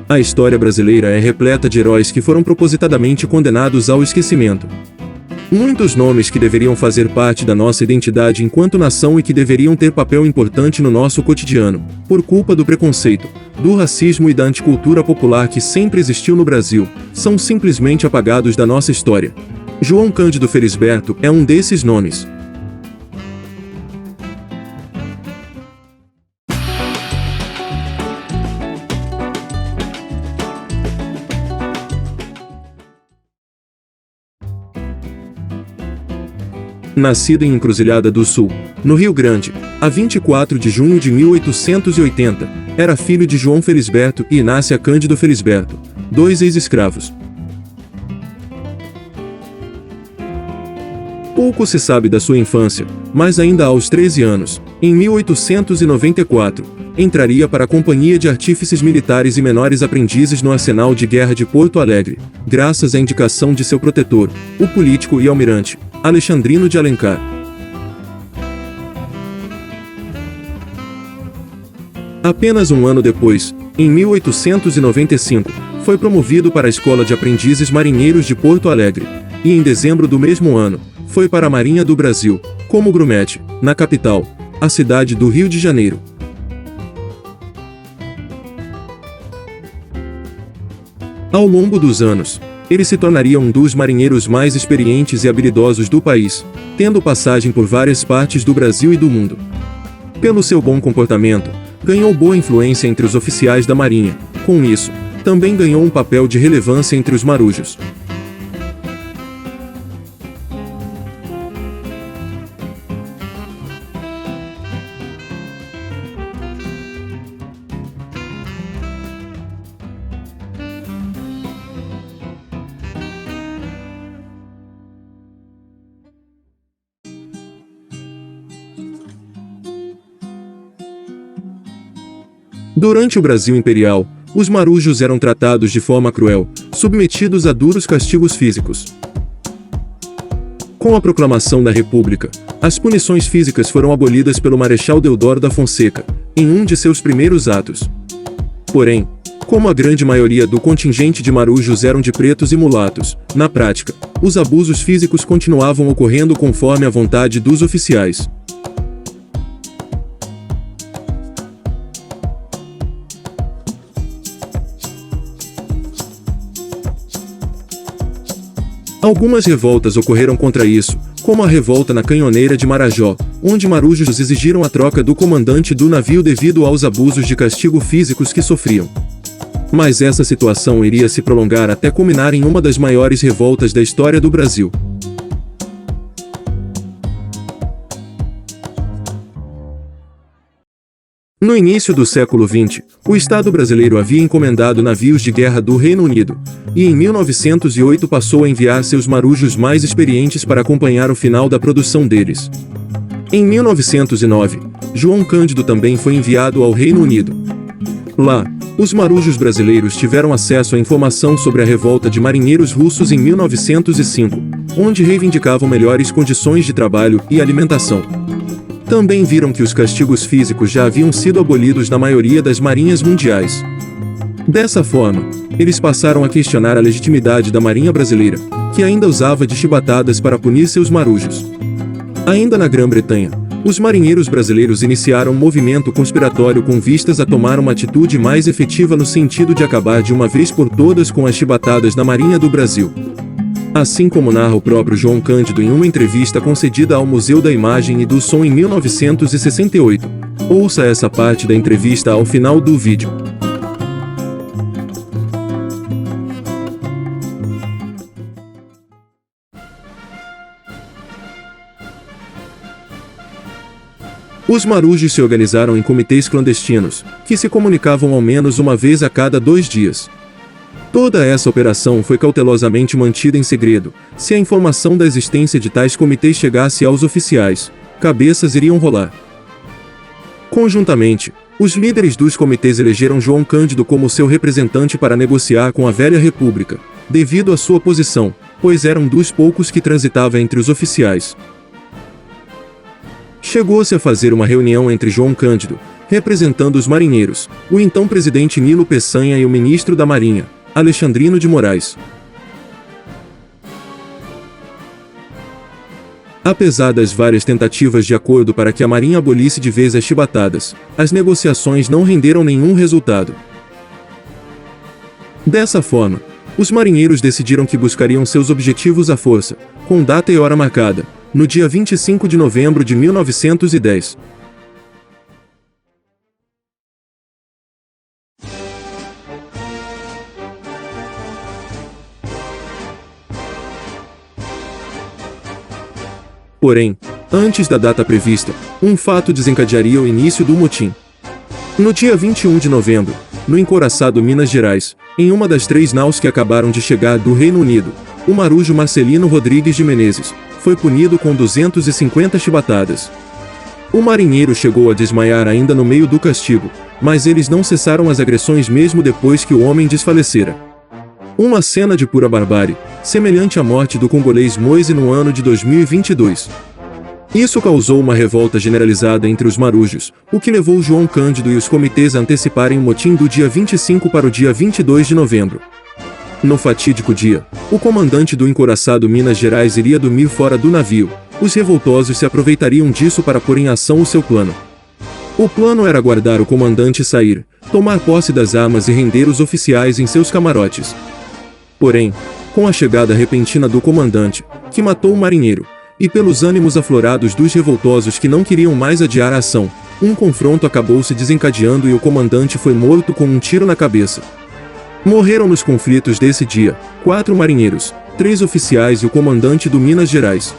A história brasileira é repleta de heróis que foram propositadamente condenados ao esquecimento. Muitos nomes que deveriam fazer parte da nossa identidade enquanto nação e que deveriam ter papel importante no nosso cotidiano, por culpa do preconceito, do racismo e da anticultura popular que sempre existiu no Brasil, são simplesmente apagados da nossa história. João Cândido Felisberto é um desses nomes. Nascido em Encruzilhada do Sul, no Rio Grande, a 24 de junho de 1880, era filho de João Felisberto e Inácia Cândido Felisberto, dois ex-escravos. Pouco se sabe da sua infância, mas ainda aos 13 anos, em 1894, entraria para a Companhia de Artífices Militares e Menores Aprendizes no Arsenal de Guerra de Porto Alegre, graças à indicação de seu protetor, o político e almirante Alexandrino de Alencar. Apenas um ano depois, em 1895, foi promovido para a Escola de Aprendizes Marinheiros de Porto Alegre, e em dezembro do mesmo ano, foi para a Marinha do Brasil, como grumete, na capital, a cidade do Rio de Janeiro. Ao longo dos anos, ele se tornaria um dos marinheiros mais experientes e habilidosos do país, tendo passagem por várias partes do Brasil e do mundo. Pelo seu bom comportamento, ganhou boa influência entre os oficiais da Marinha. Com isso, também ganhou um papel de relevância entre os marujos. Durante o Brasil Imperial, os marujos eram tratados de forma cruel, submetidos a duros castigos físicos. Com a proclamação da República, as punições físicas foram abolidas pelo Marechal Deodoro da Fonseca, em um de seus primeiros atos. Porém, como a grande maioria do contingente de marujos eram de pretos e mulatos, na prática, os abusos físicos continuavam ocorrendo conforme a vontade dos oficiais. Algumas revoltas ocorreram contra isso, como a revolta na Canhoneira de Marajó, onde marujos exigiram a troca do comandante do navio devido aos abusos de castigo físicos que sofriam. Mas essa situação iria se prolongar até culminar em uma das maiores revoltas da história do Brasil. No início do século XX, o Estado brasileiro havia encomendado navios de guerra do Reino Unido, e em 1908 passou a enviar seus marujos mais experientes para acompanhar o final da produção deles. Em 1909, João Cândido também foi enviado ao Reino Unido. Lá, os marujos brasileiros tiveram acesso à informação sobre a revolta de marinheiros russos em 1905, onde reivindicavam melhores condições de trabalho e alimentação. Também viram que os castigos físicos já haviam sido abolidos na maioria das marinhas mundiais. Dessa forma, eles passaram a questionar a legitimidade da Marinha brasileira, que ainda usava de chibatadas para punir seus marujos. Ainda na Grã-Bretanha, os marinheiros brasileiros iniciaram um movimento conspiratório com vistas a tomar uma atitude mais efetiva no sentido de acabar de uma vez por todas com as chibatadas na Marinha do Brasil. Assim como narra o próprio João Cândido em uma entrevista concedida ao Museu da Imagem e do Som em 1968. Ouça essa parte da entrevista ao final do vídeo. Os marujos se organizaram em comitês clandestinos, que se comunicavam ao menos uma vez a cada 2 dias. Toda essa operação foi cautelosamente mantida em segredo. Se a informação da existência de tais comitês chegasse aos oficiais, cabeças iriam rolar. Conjuntamente, os líderes dos comitês elegeram João Cândido como seu representante para negociar com a velha república, devido à sua posição, pois era um dos poucos que transitava entre os oficiais. Chegou-se a fazer uma reunião entre João Cândido, representando os marinheiros, o então presidente Nilo Peçanha e o ministro da Marinha, Alexandrino de Moraes. Apesar das várias tentativas de acordo para que a Marinha abolisse de vez as chibatadas, as negociações não renderam nenhum resultado. Dessa forma, os marinheiros decidiram que buscariam seus objetivos à força, com data e hora marcada, no dia 25 de novembro de 1910. Porém, antes da data prevista, um fato desencadearia o início do motim. No dia 21 de novembro, no encouraçado Minas Gerais, em uma das 3 naus que acabaram de chegar do Reino Unido, o marujo Marcelino Rodrigues de Menezes foi punido com 250 chibatadas. O marinheiro chegou a desmaiar ainda no meio do castigo, mas eles não cessaram as agressões mesmo depois que o homem desfalecera. Uma cena de pura barbárie, semelhante à morte do congolês Moise no ano de 2022. Isso causou uma revolta generalizada entre os marujos, o que levou João Cândido e os comitês a anteciparem o motim do dia 25 para o dia 22 de novembro. No fatídico dia, o comandante do encouraçado Minas Gerais iria dormir fora do navio. Os revoltosos se aproveitariam disso para pôr em ação o seu plano. O plano era aguardar o comandante sair, tomar posse das armas e render os oficiais em seus camarotes. Porém, com a chegada repentina do comandante, que matou o marinheiro, e pelos ânimos aflorados dos revoltosos que não queriam mais adiar a ação, um confronto acabou se desencadeando e o comandante foi morto com um tiro na cabeça. Morreram nos conflitos desse dia 4 marinheiros, 3 oficiais e o comandante do Minas Gerais.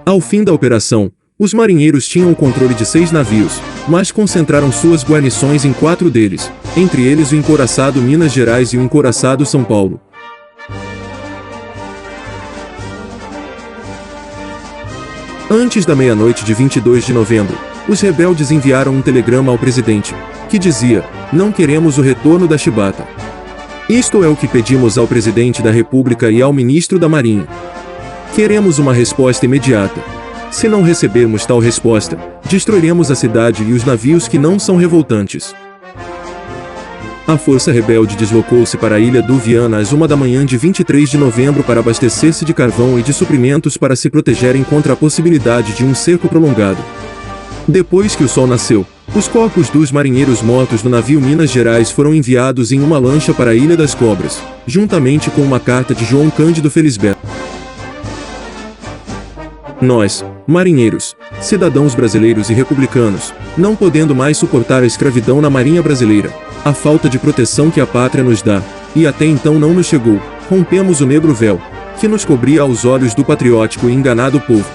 Ao fim da operação, os marinheiros tinham o controle de 6 navios, mas concentraram suas guarnições em 4 deles, entre eles o encouraçado Minas Gerais e o encouraçado São Paulo. Antes da meia-noite de 22 de novembro, os rebeldes enviaram um telegrama ao presidente, que dizia: "Não queremos o retorno da chibata. Isto é o que pedimos ao presidente da República e ao ministro da Marinha. Queremos uma resposta imediata. Se não recebermos tal resposta, destruiremos a cidade e os navios que não são revoltantes." A força rebelde deslocou-se para a ilha do Viana às 1 da manhã de 23 de novembro para abastecer-se de carvão e de suprimentos para se protegerem contra a possibilidade de um cerco prolongado. Depois que o sol nasceu, os corpos dos marinheiros mortos no navio Minas Gerais foram enviados em uma lancha para a Ilha das Cobras, juntamente com uma carta de João Cândido Felisberto. Nós, marinheiros, cidadãos brasileiros e republicanos, não podendo mais suportar a escravidão na Marinha Brasileira, a falta de proteção que a pátria nos dá, e até então não nos chegou, rompemos o negro véu, que nos cobria aos olhos do patriótico e enganado povo.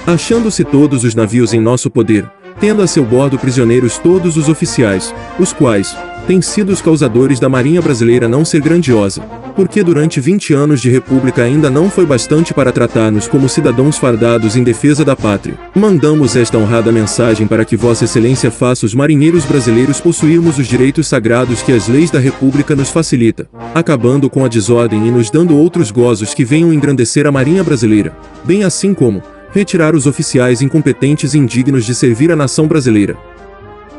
Achando-se todos os navios em nosso poder, tendo a seu bordo prisioneiros todos os oficiais, os quais têm sido os causadores da Marinha Brasileira não ser grandiosa, porque durante 20 anos de república ainda não foi bastante para tratar-nos como cidadãos fardados em defesa da pátria. Mandamos esta honrada mensagem para que Vossa Excelência faça os marinheiros brasileiros possuirmos os direitos sagrados que as leis da república nos facilita, acabando com a desordem e nos dando outros gozos que venham engrandecer a Marinha Brasileira, bem assim como retirar os oficiais incompetentes e indignos de servir a nação brasileira.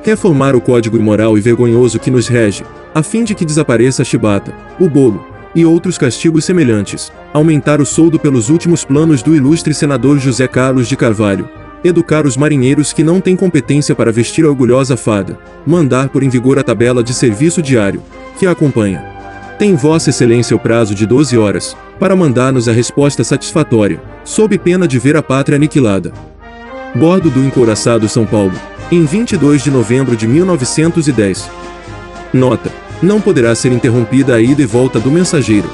Reformar o código imoral e vergonhoso que nos rege, a fim de que desapareça a chibata, o bolo, e outros castigos semelhantes. Aumentar o soldo pelos últimos planos do ilustre senador José Carlos de Carvalho. Educar os marinheiros que não têm competência para vestir a orgulhosa farda. Mandar pôr em vigor a tabela de serviço diário, que a acompanha. Tem Vossa Excelência o prazo de 12 horas, para mandar-nos a resposta satisfatória, sob pena de ver a pátria aniquilada. Bordo do encouraçado São Paulo, em 22 de novembro de 1910. Nota: não poderá ser interrompida a ida e volta do mensageiro.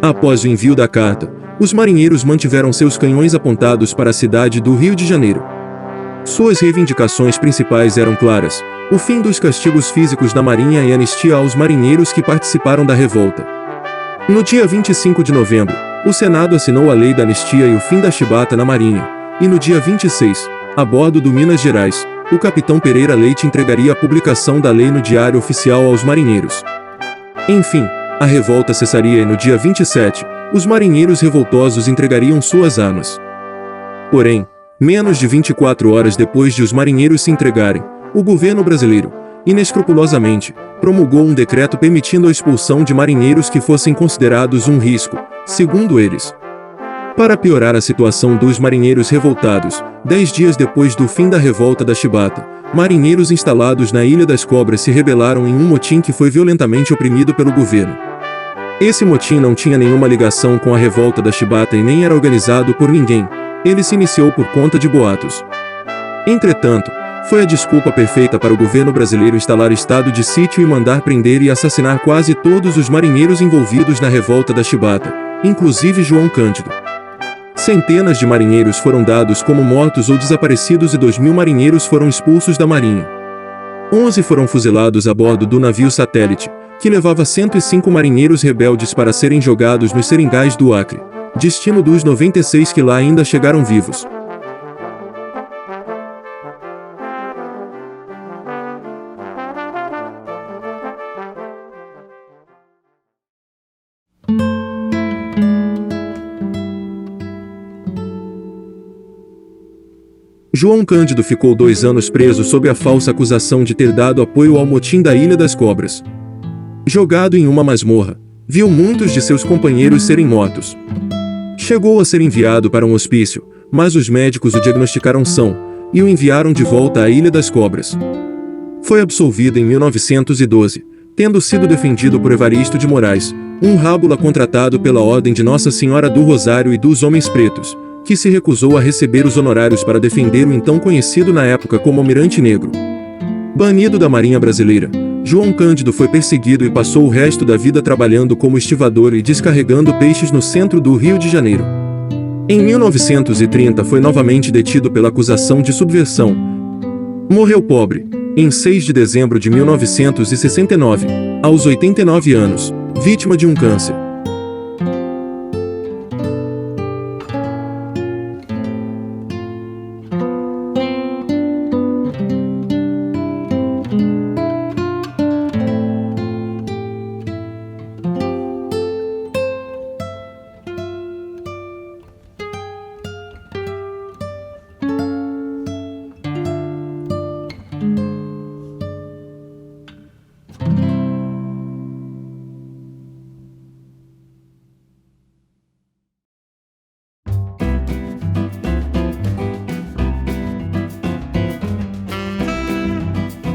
Após o envio da carta, os marinheiros mantiveram seus canhões apontados para a cidade do Rio de Janeiro. Suas reivindicações principais eram claras: o fim dos castigos físicos da Marinha e anistia aos marinheiros que participaram da revolta. No dia 25 de novembro, o Senado assinou a Lei da Anistia e o fim da chibata na Marinha, e no dia 26, a bordo do Minas Gerais, o capitão Pereira Leite entregaria a publicação da lei no Diário Oficial aos marinheiros. Enfim, a revolta cessaria e no dia 27, os marinheiros revoltosos entregariam suas armas. Porém, menos de 24 horas depois de os marinheiros se entregarem, o governo brasileiro, inescrupulosamente, promulgou um decreto permitindo a expulsão de marinheiros que fossem considerados um risco, segundo eles. Para piorar a situação dos marinheiros revoltados, 10 dias depois do fim da revolta da chibata, marinheiros instalados na Ilha das Cobras se rebelaram em um motim que foi violentamente oprimido pelo governo. Esse motim não tinha nenhuma ligação com a revolta da chibata e nem era organizado por ninguém, ele se iniciou por conta de boatos. Entretanto, foi a desculpa perfeita para o governo brasileiro instalar estado de sítio e mandar prender e assassinar quase todos os marinheiros envolvidos na revolta da chibata, inclusive João Cândido. Centenas de marinheiros foram dados como mortos ou desaparecidos e 2.000 marinheiros foram expulsos da Marinha. 11 foram fuzilados a bordo do navio Satélite, que levava 105 marinheiros rebeldes para serem jogados nos seringais do Acre, destino dos 96 que lá ainda chegaram vivos. João Cândido ficou 2 anos preso sob a falsa acusação de ter dado apoio ao motim da Ilha das Cobras. Jogado em uma masmorra, viu muitos de seus companheiros serem mortos. Chegou a ser enviado para um hospício, mas os médicos o diagnosticaram são, e o enviaram de volta à Ilha das Cobras. Foi absolvido em 1912, tendo sido defendido por Evaristo de Moraes, um rábula contratado pela Ordem de Nossa Senhora do Rosário e dos Homens Pretos, que se recusou a receber os honorários para defender o então conhecido na época como Almirante Negro. Banido da Marinha Brasileira, João Cândido foi perseguido e passou o resto da vida trabalhando como estivador e descarregando peixes no centro do Rio de Janeiro. Em 1930 foi novamente detido pela acusação de subversão. Morreu pobre, em 6 de dezembro de 1969, aos 89 anos, vítima de um câncer.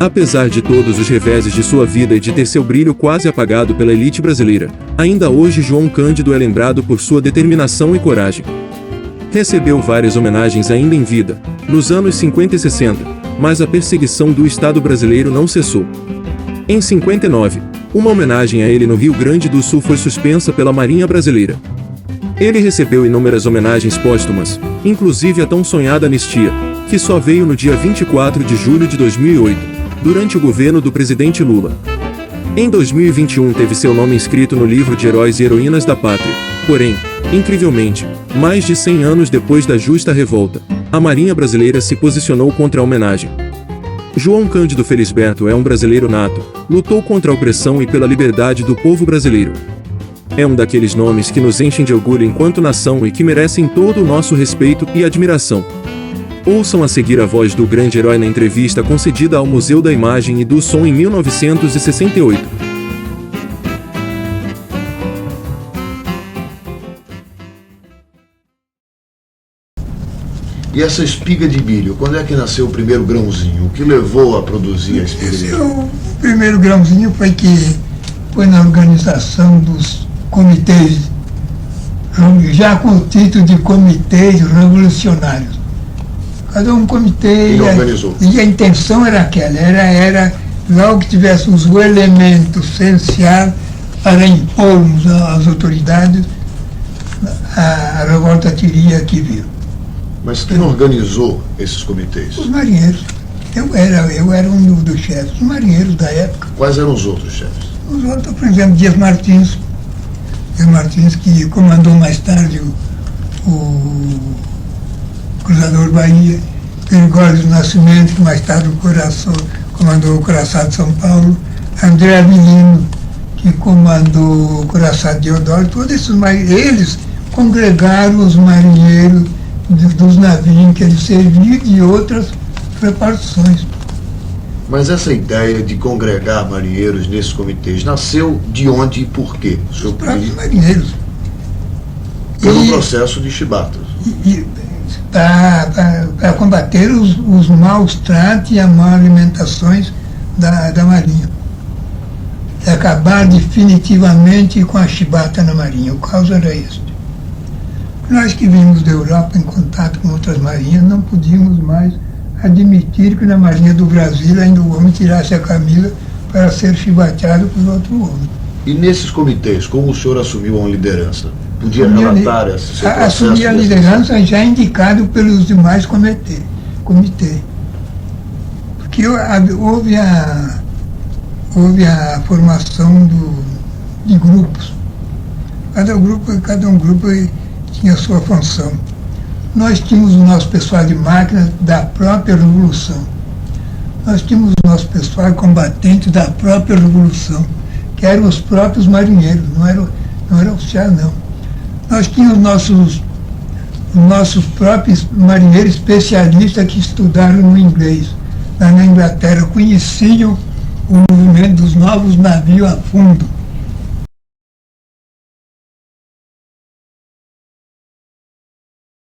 Apesar de todos os reveses de sua vida e de ter seu brilho quase apagado pela elite brasileira, ainda hoje João Cândido é lembrado por sua determinação e coragem. Recebeu várias homenagens ainda em vida, nos anos 50 e 60, mas a perseguição do Estado brasileiro não cessou. Em 59, uma homenagem a ele no Rio Grande do Sul foi suspensa pela Marinha Brasileira. Ele recebeu inúmeras homenagens póstumas, inclusive a tão sonhada anistia, que só veio no dia 24 de julho de 2008. Durante o governo do presidente Lula. Em 2021 teve seu nome inscrito no livro de Heróis e Heroínas da Pátria, porém, incrivelmente, mais de 100 anos depois da justa revolta, a Marinha Brasileira se posicionou contra a homenagem. João Cândido Felisberto é um brasileiro nato, lutou contra a opressão e pela liberdade do povo brasileiro. É um daqueles nomes que nos enchem de orgulho enquanto nação e que merecem todo o nosso respeito e admiração. Ouçam a seguir a voz do grande herói na entrevista concedida ao Museu da Imagem e do Som em 1968. E essa espiga de milho, quando é que nasceu o primeiro grãozinho? O que levou a produzir a espiga de milho? O primeiro grãozinho foi na organização dos comitês, já com o título de comitês revolucionários. Cada um comitê, e a intenção era aquela, era logo que tivéssemos o elemento essencial para impormos às autoridades, a revolta teria que vir. Mas quem organizou esses comitês? Os marinheiros. Eu era um dos chefes, os marinheiros da época. Quais eram os outros chefes? Os outros, por exemplo, Dias Martins, que comandou mais tarde o Cruzador Bahia, Gregório do Nascimento, que mais tarde comandou o Coraçado de São Paulo, André Avelino, que comandou o Coraçado de Eudoro, todos esses marinheiros, eles congregaram os marinheiros dos navios em que eles serviam e de outras preparações. Mas essa ideia de congregar marinheiros nesses comitês nasceu de onde e por quê? Os próprios marinheiros. Pelo processo de chibatas. Para combater os maus tratos e as má alimentações da Marinha. E acabar definitivamente com a chibata na Marinha. O caso era este. Nós que vimos da Europa em contato com outras marinhas não podíamos mais admitir que na Marinha do Brasil ainda o homem tirasse a camisa para ser chibateado por outro homem. E nesses comitês, como o senhor assumiu uma liderança? Podia relatar esse seu processo? Assumi a liderança já indicado pelos demais comitê. Porque houve a formação de grupos. Cada um grupo tinha a sua função. Nós tínhamos o nosso pessoal de máquinas da própria Revolução. Nós tínhamos o nosso pessoal combatente da própria Revolução, que eram os próprios marinheiros, não era oficial, não. Nós tínhamos nossos próprios marinheiros especialistas que estudaram no inglês, lá na Inglaterra, conheciam o movimento dos novos navios a fundo.